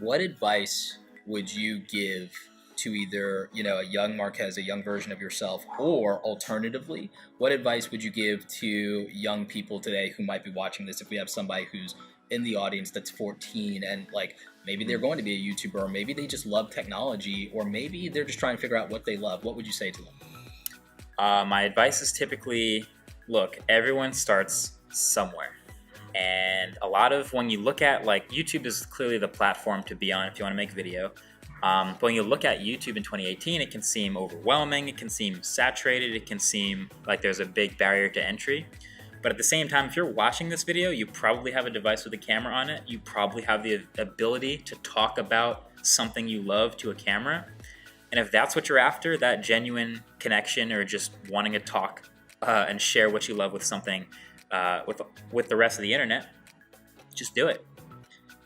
what advice would you give to either, a young Marquez, a young version of yourself, or alternatively, what advice would you give to young people today who might be watching this? If we have somebody who's in the audience that's 14 and like maybe they're going to be a YouTuber, or maybe they just love technology, or maybe they're just trying to figure out what they love, what would you say to them? My advice is typically, look, everyone starts somewhere. And a lot of, when you look at, like, YouTube is clearly the platform to be on if you want to make a video. But when you look at YouTube in 2018, it can seem overwhelming, it can seem saturated, it can seem like there's a big barrier to entry. But at the same time, if you're watching this video, you probably have a device with a camera on it. You probably have the ability to talk about something you love to a camera. And if that's what you're after, that genuine connection or just wanting to talk and share what you love with something, with the rest of the internet, just do it.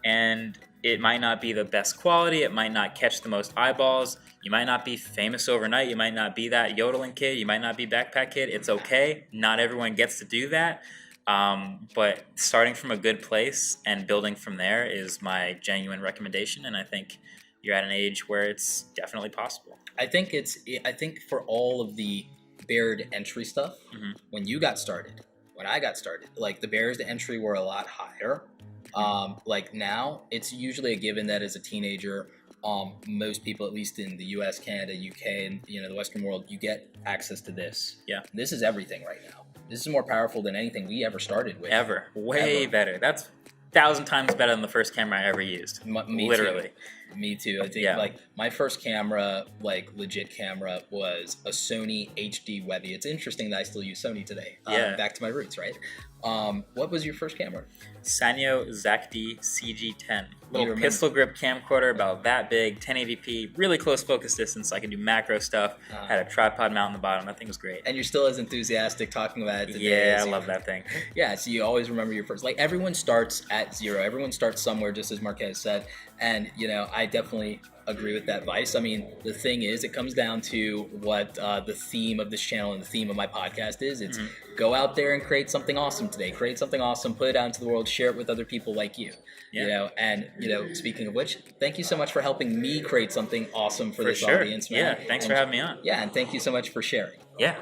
And it might not be the best quality. It might not catch the most eyeballs. You might not be famous overnight. You might not be that yodeling kid. You might not be backpack kid. It's okay. Not everyone gets to do that. But starting from a good place and building from there is my genuine recommendation. And I think you're at an age where it's definitely possible. I think for all of the barrier to entry stuff, when you got started, when I got started, like the barriers to entry were a lot higher. Like now, it's usually a given that as a teenager, most people, at least in the US, Canada, UK, and the Western world, you get access to this. Yeah. This is everything right now. This is more powerful than anything we ever started with. Way better. That's 1,000 times better than the first camera I ever used. Literally. Me too. I think like my first camera, like legit camera, was a Sony HD Webby. It's interesting that I still use Sony today. Back to my roots, right? What was your first camera? Sanyo ZAC-D CG10. Little pistol grip camcorder about that big, 1080p, really close focus distance, so I could do macro stuff. Had a tripod mount on the bottom. That thing was great. And you're still as enthusiastic talking about it today. Yeah, I love that thing. Yeah, so you always remember your first. Like, everyone starts at zero. Everyone starts somewhere, just as Marquez said. And, I definitely agree with that advice. I mean, the thing is, it comes down to what the theme of this channel and the theme of my podcast is. It's go out there and create something awesome today. Create something awesome, put it out into the world, share it with other people like you. Yeah. And, speaking of which, thank you so much for helping me create something awesome for this audience, man. Yeah, thanks for having me on. Yeah, and thank you so much for sharing. Yeah.